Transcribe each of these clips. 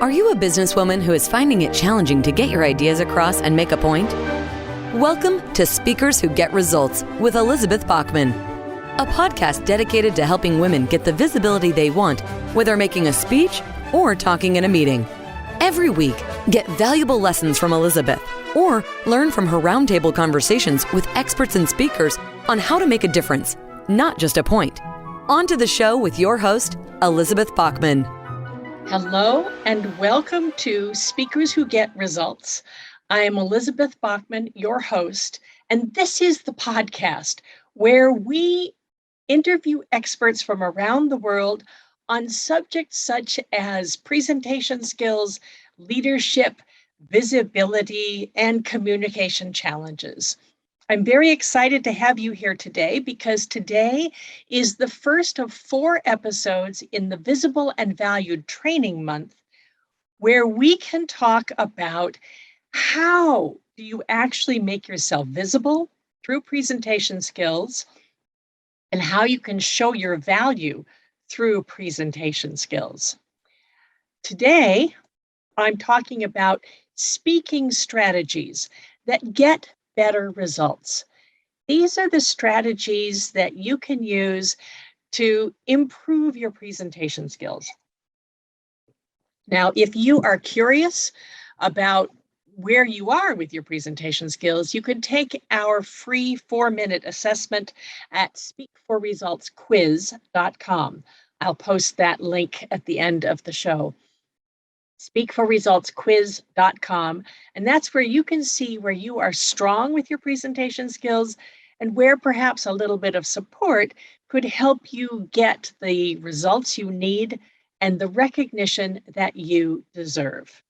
Are you a businesswoman who is finding it challenging to get your ideas across and make a point? Welcome to Speakers Who Get Results with Elizabeth Bachman, a podcast dedicated to helping women get the visibility they want, whether making a speech or talking in a meeting. Every week, get valuable lessons from Elizabeth or learn from her roundtable conversations with experts and speakers on how to make a difference, not just a point. On to the show with your host, Elizabeth Bachman. Hello and welcome to Speakers Who Get Results. I am Elizabeth Bachman, your host, and this is the podcast where we interview experts from around the world on subjects such as presentation skills, leadership, visibility, and communication challenges. I'm very excited to have you here today because today is the first of 4 episodes in the Visible and Valued Training Month, where we can talk about how do you actually make yourself visible through presentation skills and how you can show your value through presentation skills. Today, I'm talking about speaking strategies that get better results. These are the strategies that you can use to improve your presentation skills. Now, if you are curious about where you are with your presentation skills, you can take our free 4-minute assessment at speakforresultsquiz.com. I'll post that link at the end of the show. speakforresultsquiz.com, and that's where you can see where you are strong with your presentation skills and where perhaps a little bit of support could help you get the results you need and the recognition that you deserve.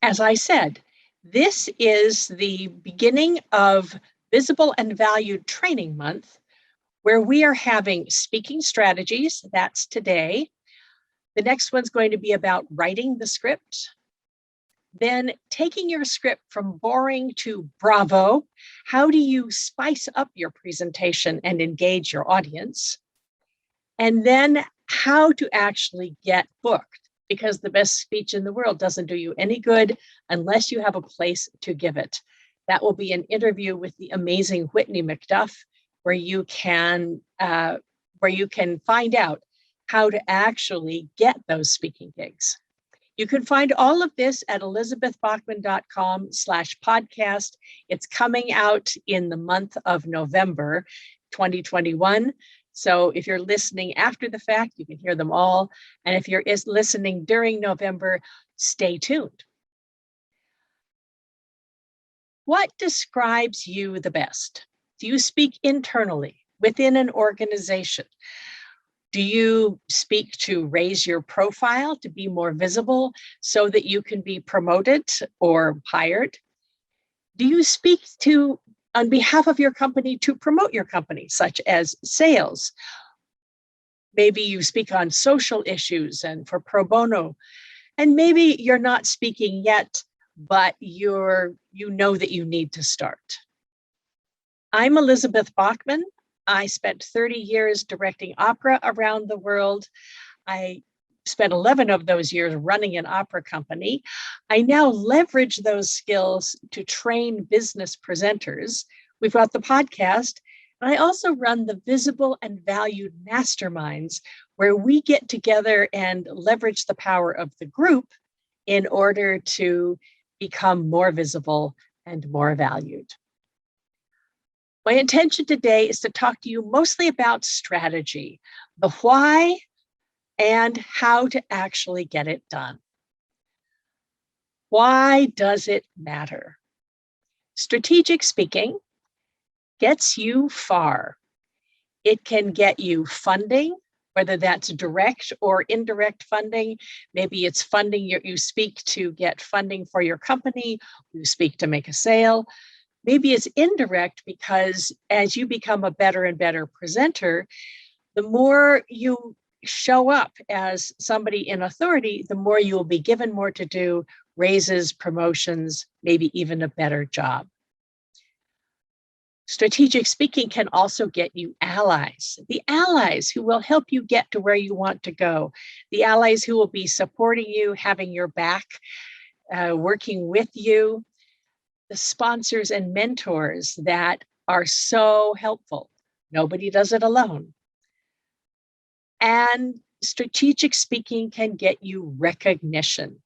As I said, this is the beginning of Visible and Valued Training Month, where we are having speaking strategies. That's today. The next one's going to be about writing the script. Then taking your script from boring to bravo. How do you spice up your presentation and engage your audience? And then how to actually get booked, because the best speech in the world doesn't do you any good unless you have a place to give it. That will be an interview with the amazing Whitney McDuff, where you can find out how to actually get those speaking gigs. You can find all of this at elizabethbachman.com/podcast. It's coming out in the month of November 2021. So if you're listening after the fact, you can hear them all. And if you're listening during November, stay tuned. What describes you the best? Do you speak internally within an organization? Do you speak to raise your profile to be more visible so that you can be promoted or hired? Do you speak to on behalf of your company to promote your company, such as sales? Maybe you speak on social issues and for pro bono. And maybe you're not speaking yet, but you know that you need to start. I'm Elizabeth Bachman. I spent 30 years directing opera around the world. I spent 11 of those years running an opera company. I now leverage those skills to train business presenters. We've got the podcast, and I also run the Visible and Valued Masterminds, where we get together and leverage the power of the group in order to become more visible and more valued. My intention today is to talk to you mostly about strategy, the why, and how to actually get it done. Why does it matter? Strategic speaking gets you far. It can get you funding, whether that's direct or indirect funding. Maybe it's funding you speak to get funding for your company, you speak to make a sale. Maybe it's indirect because as you become a better and better presenter, the more you show up as somebody in authority, the more you will be given more to do, raises, promotions, maybe even a better job. Strategic speaking can also get you allies, the allies who will help you get to where you want to go, the allies who will be supporting you, having your back, working with you, the sponsors and mentors that are so helpful. Nobody does it alone. And strategic speaking can get you recognition.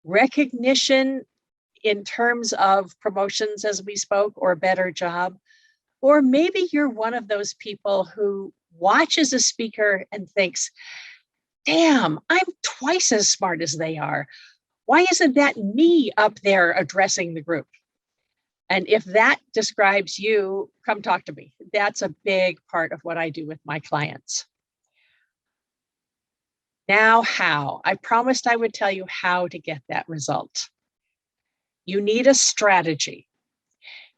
Recognition in terms of promotions, as we spoke, or a better job. Or maybe you're one of those people who watches a speaker and thinks, damn, I'm twice as smart as they are. Why isn't that me up there addressing the group? And if that describes you, come talk to me. That's a big part of what I do with my clients. Now, how? I promised I would tell you how to get that result. You need a strategy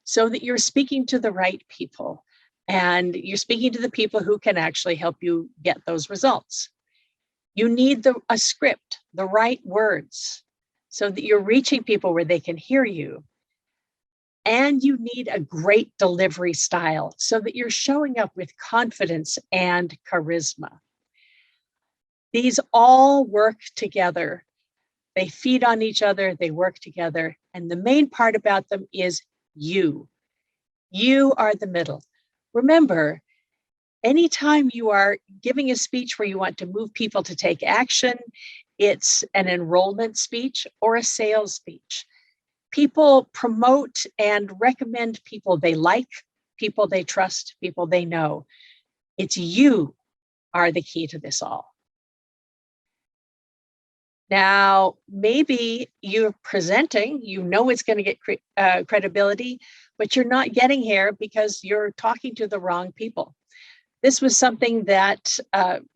so that you're speaking to the right people and you're speaking to the people who can actually help you get those results. You need a script, the right words, so that you're reaching people where they can hear you. And you need a great delivery style so that you're showing up with confidence and charisma. These all work together. They feed on each other, they work together. And the main part about them is you. You are the middle. Remember, anytime you are giving a speech where you want to move people to take action, it's an enrollment speech or a sales speech. People promote and recommend people they like, people they trust, people they know. It's you are the key to this all. Now, maybe you're presenting, you know it's going to get credibility, but you're not getting here because you're talking to the wrong people. This was something that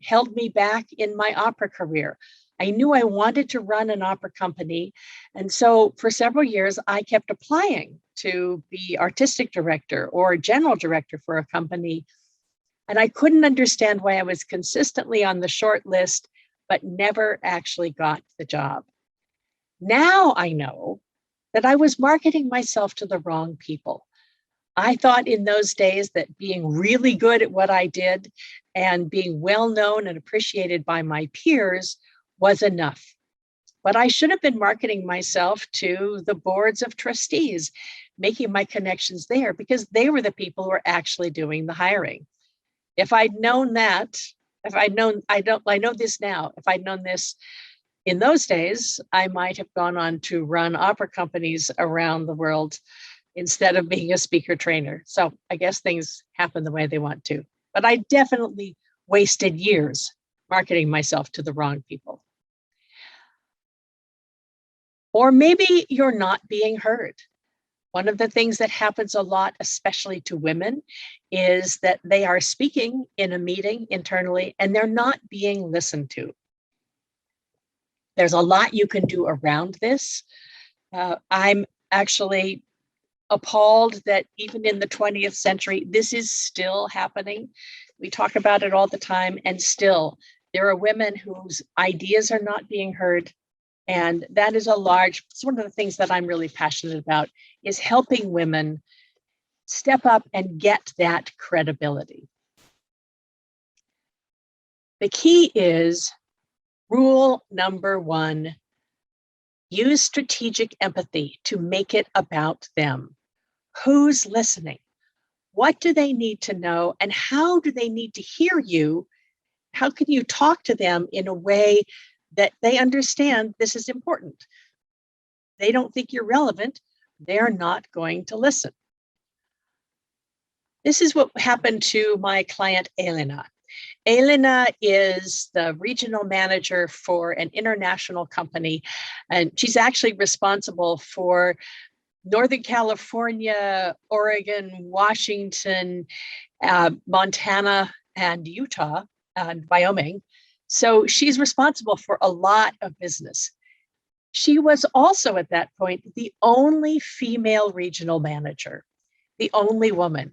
held me back in my opera career. I knew I wanted to run an opera company. And so for several years, I kept applying to be artistic director or general director for a company. And I couldn't understand why I was consistently on the short list, but never actually got the job. Now I know that I was marketing myself to the wrong people. I thought in those days that being really good at what I did and being well known and appreciated by my peers was enough. But I should have been marketing myself to the boards of trustees, making my connections there because they were the people who were actually doing the hiring. If I'd known that, I know this now. If I'd known this in those days, I might have gone on to run opera companies around the world instead of being a speaker trainer. So I guess things happen the way they want to. But I definitely wasted years marketing myself to the wrong people. Or maybe you're not being heard. One of the things that happens a lot, especially to women, is that they are speaking in a meeting internally and they're not being listened to. There's a lot you can do around this. I'm actually appalled that even in the 20th century, this is still happening. We talk about it all the time, and still there are women whose ideas are not being heard. And that is it's one of the things that I'm really passionate about, is helping women step up and get that credibility. The key is rule number 1, use strategic empathy to make it about them. Who's listening? What do they need to know? And how do they need to hear you? How can you talk to them in a way that they understand this is important? They don't think you're relevant. They're not going to listen. This is what happened to my client, Elena. Elena is the regional manager for an international company, and she's actually responsible for Northern California, Oregon, Washington, Montana, and Utah, and Wyoming. So she's responsible for a lot of business. She was also at that point the only female regional manager, the only woman.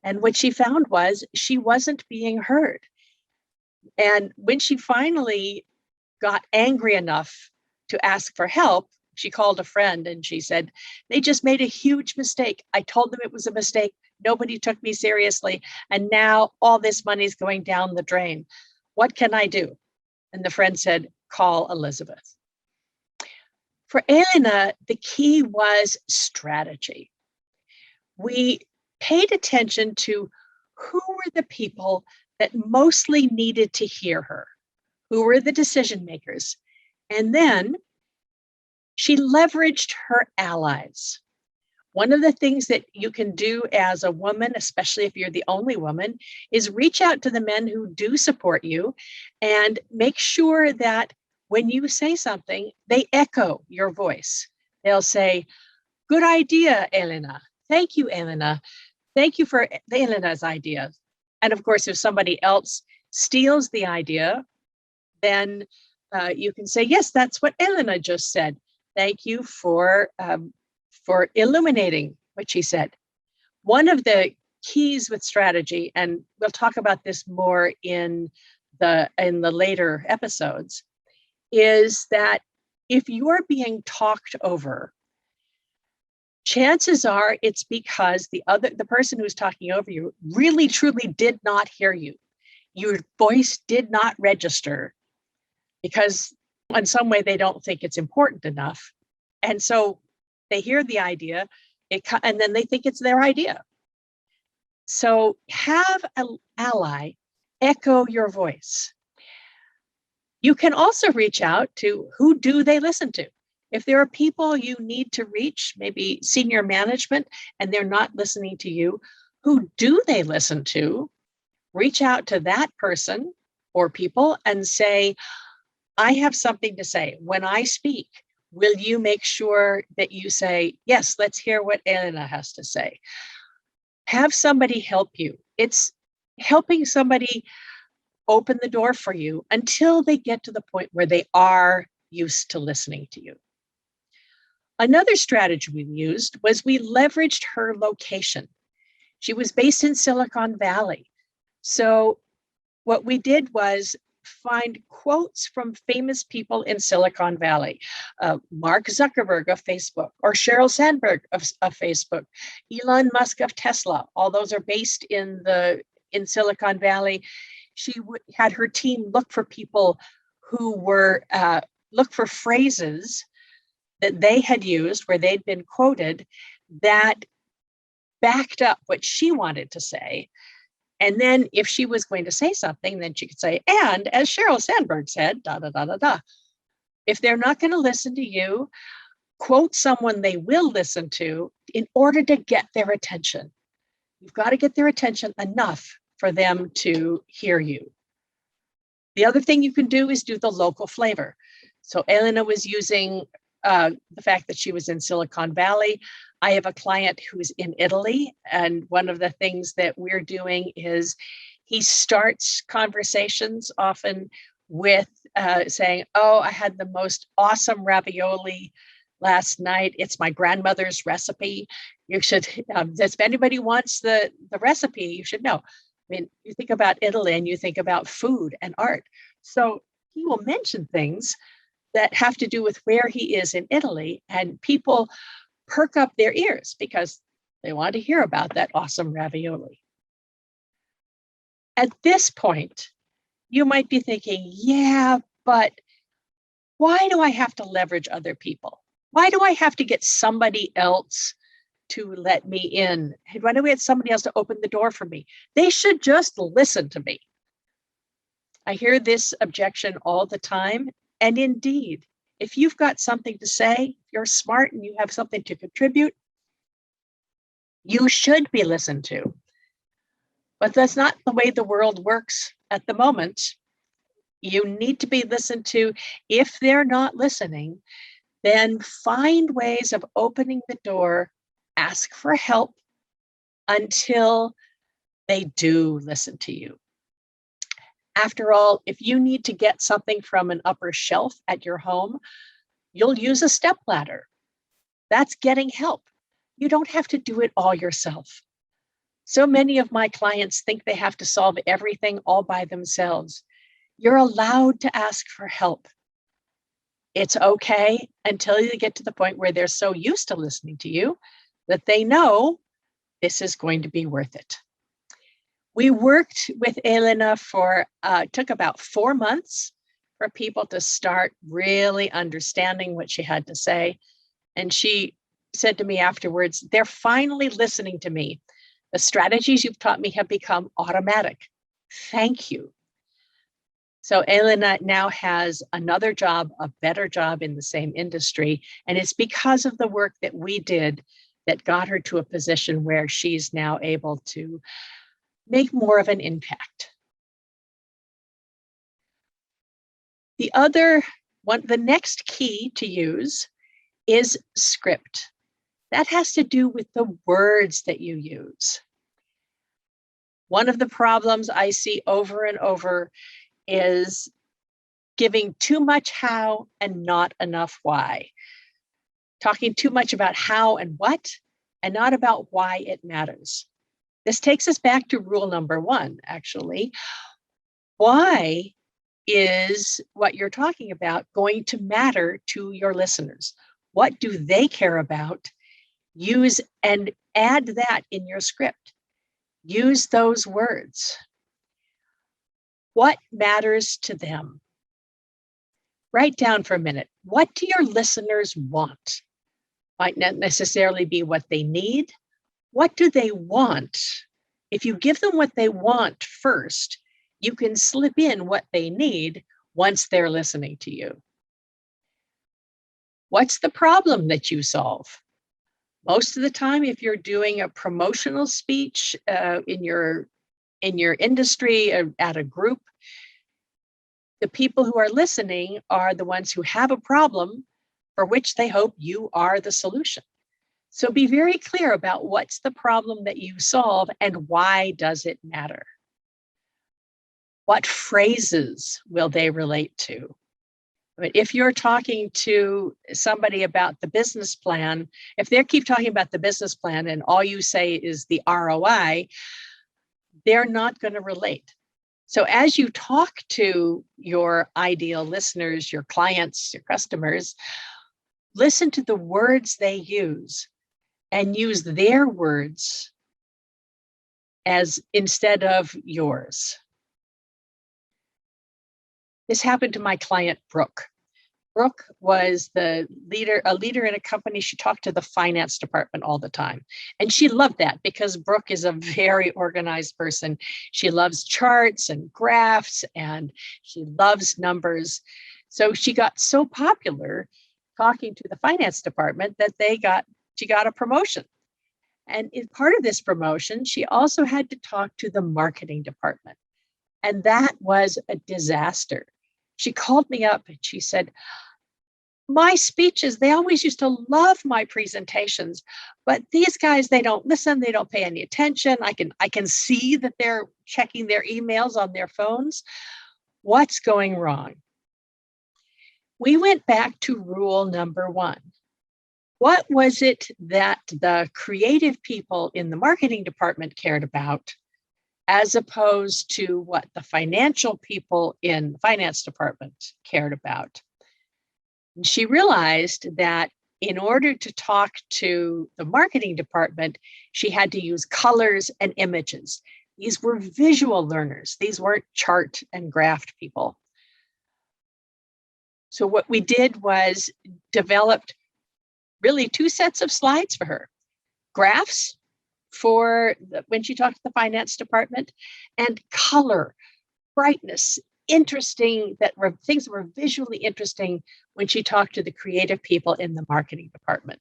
And what she found was she wasn't being heard. And when she finally got angry enough to ask for help, she called a friend and she said, they just made a huge mistake. I told them it was a mistake. Nobody took me seriously. And now all this money's going down the drain. What can I do? And the friend said, call Elizabeth. For Elena, the key was strategy. We paid attention to who were the people that mostly needed to hear her, who were the decision makers. And then she leveraged her allies. One of the things that you can do as a woman, especially if you're the only woman, is reach out to the men who do support you and make sure that when you say something, they echo your voice. They'll say, good idea, Elena. Thank you, Elena. Thank you for Elena's idea. And of course, if somebody else steals the idea, then you can say, yes, that's what Elena just said. Thank you for illuminating what she said. One of the keys with strategy, and we'll talk about this more in the later episodes, is that if you're being talked over, chances are it's because the person who's talking over you really truly did not hear you. Your voice did not register because in some way they don't think it's important enough. And so they hear the idea and then they think it's their idea. So have an ally echo your voice. You can also reach out to who do they listen to. If there are people you need to reach, maybe senior management, and they're not listening to you, who do they listen to? Reach out to that person or people and say, I have something to say. When I speak, will you make sure that you say, yes, let's hear what Elena has to say? Have somebody help you. It's helping somebody open the door for you until they get to the point where they are used to listening to you. Another strategy we used was we leveraged her location. She was based in Silicon Valley. So what we did was find quotes from famous people in Silicon Valley, Mark Zuckerberg of Facebook, or Sheryl Sandberg of Facebook, Elon Musk of Tesla. All those are based in Silicon Valley. She had her team look for people who were look for phrases that they had used where they'd been quoted that backed up what she wanted to say. And then if she was going to say something, then she could say, and as Sheryl Sandberg said, da, da, da, da, da. If they're not going to listen to you, quote someone they will listen to in order to get their attention. You've got to get their attention enough for them to hear you. The other thing you can do is do the local flavor. So Elena was using the fact that she was in Silicon Valley. I have a client who's in Italy, and one of the things that we're doing is he starts conversations often with saying, oh, I had the most awesome ravioli last night. It's my grandmother's recipe. You should, if anybody wants the recipe, you should know. I mean, you think about Italy and you think about food and art. So he will mention things that have to do with where he is in Italy, and people perk up their ears because they want to hear about that awesome ravioli. At this point, you might be thinking, yeah, but why do I have to leverage other people? Why do I have to get somebody else to let me in? Why do we get somebody else to open the door for me? They should just listen to me. I hear this objection all the time. And indeed, if you've got something to say, you're smart and you have something to contribute, you should be listened to. But that's not the way the world works at the moment. You need to be listened to. If they're not listening, then find ways of opening the door, ask for help until they do listen to you. After all, if you need to get something from an upper shelf at your home, you'll use a stepladder. That's getting help. You don't have to do it all yourself. So many of my clients think they have to solve everything all by themselves. You're allowed to ask for help. It's okay until you get to the point where they're so used to listening to you that they know this is going to be worth it. We worked with Elena took about 4 months for people to start really understanding what she had to say. And she said to me afterwards, they're finally listening to me. The strategies you've taught me have become automatic. Thank you. So Elena now has another job, a better job in the same industry. And it's because of the work that we did that got her to a position where she's now able to make more of an impact. The next key to use is script. That has to do with the words that you use. One of the problems I see over and over is giving too much how and not enough why. Talking too much about how and what, and not about why it matters. This takes us back to rule number 1, actually. Why is what you're talking about going to matter to your listeners? What do they care about? Use and add that in your script. Use those words. What matters to them? Write down for a minute. What do your listeners want? Might not necessarily be what they need. What do they want? If you give them what they want first, you can slip in what they need once they're listening to you. What's the problem that you solve? Most of the time, if you're doing a promotional speech in your industry at a group, the people who are listening are the ones who have a problem for which they hope you are the solution. So be very clear about what's the problem that you solve and why does it matter? What phrases will they relate to? I mean, if you're talking to somebody about the business plan, if they keep talking about the business plan and all you say is the ROI, they're not going to relate. So as you talk to your ideal listeners, your clients, your customers, listen to the words they use and use their words as instead of yours. This happened to my client, Brooke. Brooke was a leader in a company. She talked to the finance department all the time. And she loved that because Brooke is a very organized person. She loves charts and graphs and she loves numbers. So she got so popular talking to the finance department that she got a promotion. And as part of this promotion, she also had to talk to the marketing department. And that was a disaster. She called me up and she said, my speeches, they always used to love my presentations, but these guys, they don't listen, they don't pay any attention. I can see that they're checking their emails on their phones. What's going wrong? We went back to rule number 1. What was it that the creative people in the marketing department cared about, as opposed to what the financial people in the finance department cared about? And she realized that in order to talk to the marketing department, she had to use colors and images. These were visual learners. These weren't chart and graph people. So what we did was developed really 2 sets of slides for her. Graphs for when she talked to the finance department, and color, brightness, interesting, things that were visually interesting when she talked to the creative people in the marketing department.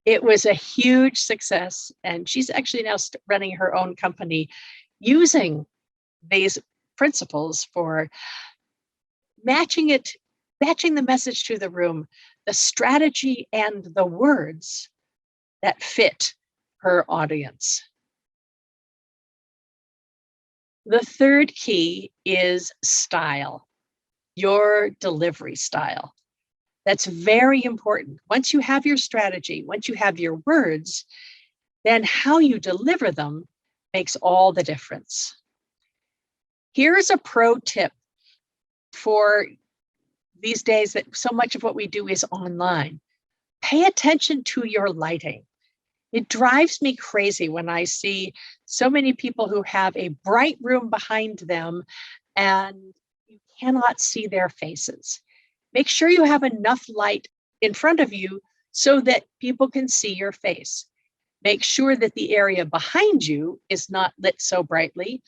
It was a huge success, and she's actually now running her own company using these principles for matching the message to the room, the strategy and the words that fit her audience. The third key is style, your delivery style. That's very important. Once you have your strategy, once you have your words, then how you deliver them makes all the difference. Here's a pro tip for these days that so much of what we do is online. Pay attention to your lighting. It drives me crazy when I see so many people who have a bright room behind them and you cannot see their faces. Make sure you have enough light in front of you so that people can see your face. Make sure that the area behind you is not lit so brightly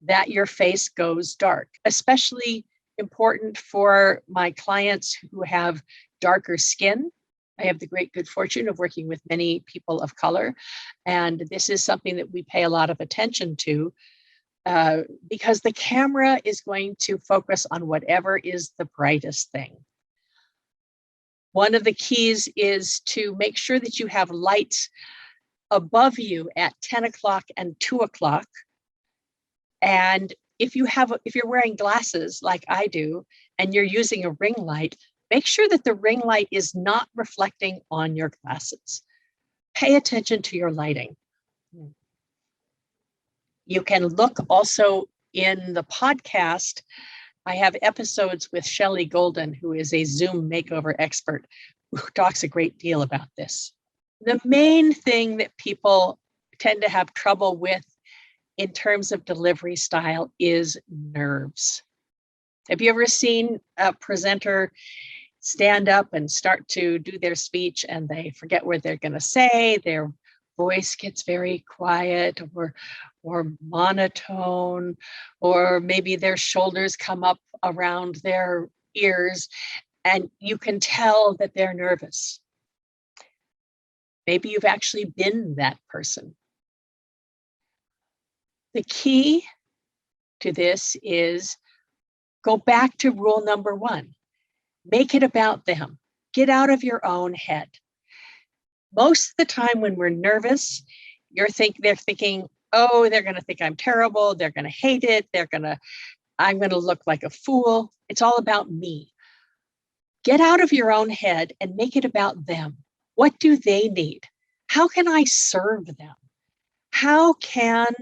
that your face goes dark, especially important for my clients who have darker skin. I have the great good fortune of working with many people of color, and this is something that we pay a lot of attention to because the camera is going to focus on whatever is the brightest thing. One of the keys is to make sure that you have lights above you at 10 o'clock and 2 o'clock. And if you're wearing glasses like I do, and you're using a ring light, make sure that the ring light is not reflecting on your glasses. Pay attention to your lighting. You can look also in the podcast. I have episodes with Shelley Golden, who is a Zoom makeover expert, who talks a great deal about this. The main thing that people tend to have trouble with in terms of delivery style is nerves. Have you ever seen a presenter stand up and start to do their speech and they forget what they're going to say? Their voice gets very quiet or monotone, or maybe their shoulders come up around their ears and you can tell that they're nervous. Maybe you've actually been that person. The key to this is go back to rule number one. Make it about them. Get out of your own head. Most of the time when we're nervous, they're thinking, oh, they're going to think I'm terrible. They're going to hate it. I'm going to look like a fool. It's all about me. Get out of your own head and make it about them. What do they need? How can I serve them? How can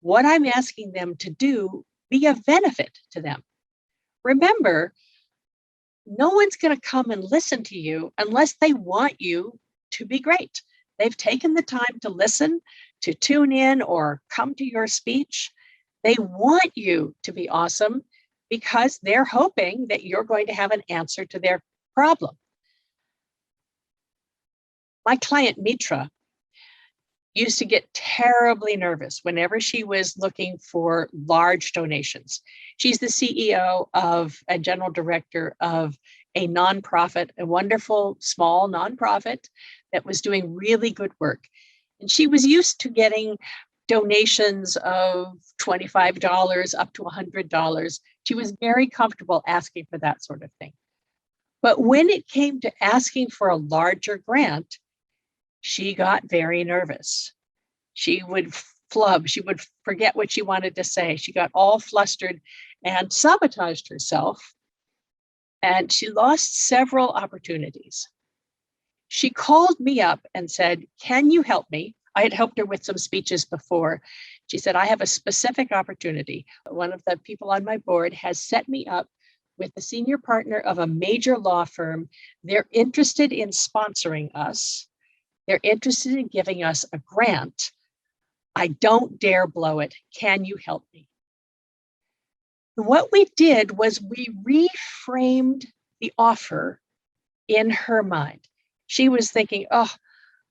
what I'm asking them to do be of benefit to them? Remember, no one's going to come and listen to you unless they want you to be great. They've taken the time to listen, to tune in, or come to your speech. They want you to be awesome because they're hoping that you're going to have an answer to their problem. My client, Mitra, used to get terribly nervous whenever she was looking for large donations. She's the CEO and general director of a nonprofit, a wonderful small nonprofit that was doing really good work. And she was used to getting donations of $25 up to $100. She was very comfortable asking for that sort of thing. But when it came to asking for a larger grant, she got very nervous. She would flub. She would forget what she wanted to say. She got all flustered and sabotaged herself. And she lost several opportunities. She called me up and said, can you help me? I had helped her with some speeches before. She said, I have a specific opportunity. One of the people on my board has set me up with the senior partner of a major law firm. They're interested in sponsoring us. They're interested in giving us a grant. I don't dare blow it. Can you help me? And what we did was we reframed the offer in her mind. She was thinking, oh,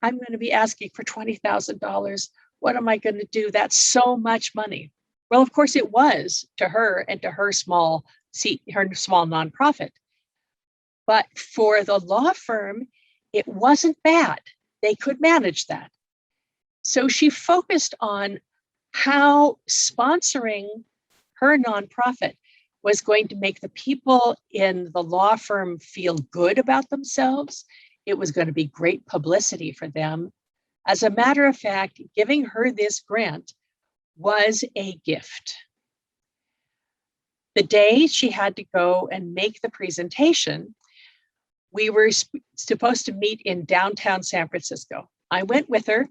I'm going to be asking for $20,000. What am I going to do? That's so much money. Well, of course it was to her and to her small nonprofit. But for the law firm, it wasn't bad. They could manage that. So she focused on how sponsoring her nonprofit was going to make the people in the law firm feel good about themselves. It was going to be great publicity for them. As a matter of fact, giving her this grant was a gift. The day she had to go and make the presentation, we were supposed to meet in downtown San Francisco. I went with her.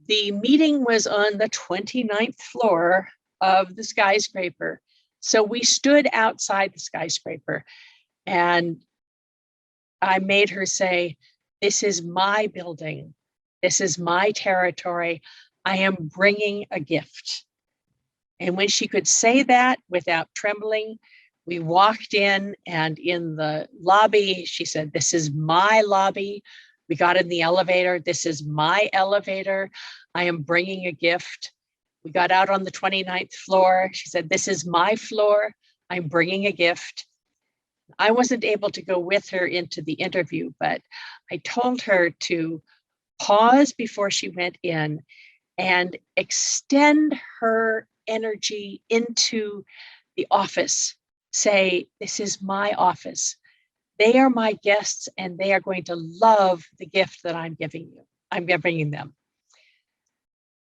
The meeting was on the 29th floor of the skyscraper. So we stood outside the skyscraper and I made her say, this is my building. This is my territory. I am bringing a gift. And when she could say that without trembling, we walked in, and in the lobby, she said, "This is my lobby." We got in the elevator. "This is my elevator. I am bringing a gift." We got out on the 29th floor. She said, "This is my floor. I'm bringing a gift." I wasn't able to go with her into the interview, but I told her to pause before she went in and extend her energy into the office. Say, "This is my office. They are my guests, and they are going to love the gift that I'm giving you. I'm bringing them."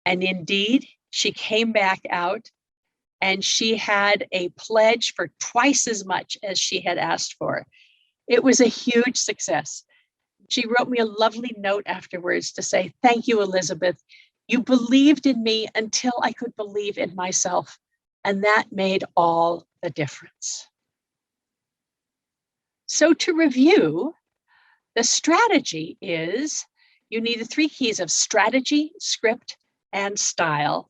And indeed, she came back out, and she had a pledge for twice as much as she had asked for. It was a huge success. She wrote me a lovely note afterwards to say, "Thank you, Elizabeth. You believed in me until I could believe in myself, and that made all the difference." So to review, the strategy is you need the 3 keys of strategy, script, and style.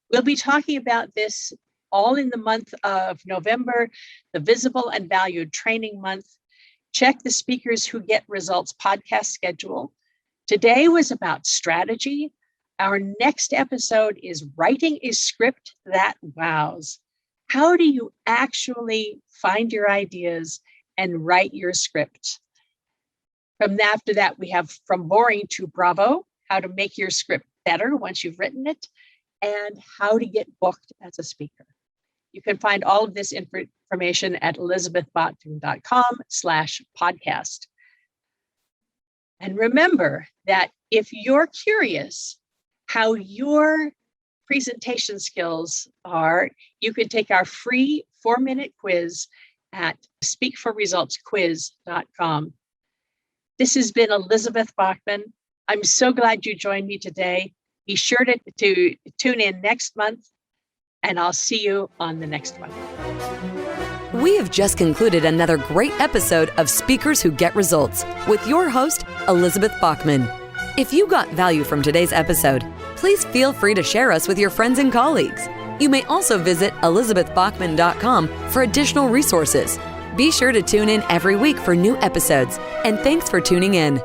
We'll be talking about this all in the month of November, the Visible and Valued Training Month. Check the Speakers Who Get Results podcast schedule. Today was about strategy. Our next episode is writing a script that wows. How do you actually find your ideas and write your script? After that, we have From Boring to Bravo, how to make your script better once you've written it, and how to get booked as a speaker. You can find all of this information at elizabethbachman.com/podcast. And remember that if you're curious how your presentation skills are, you can take our free 4-minute quiz at speakforresultsquiz.com. This has been Elizabeth Bachman. I'm so glad you joined me today. Be sure to tune in next month, and I'll see you on the next one. We have just concluded another great episode of Speakers Who Get Results with your host, Elizabeth Bachman. If you got value from today's episode, please feel free to share us with your friends and colleagues. You may also visit elizabethbachman.com for additional resources. Be sure to tune in every week for new episodes, and thanks for tuning in.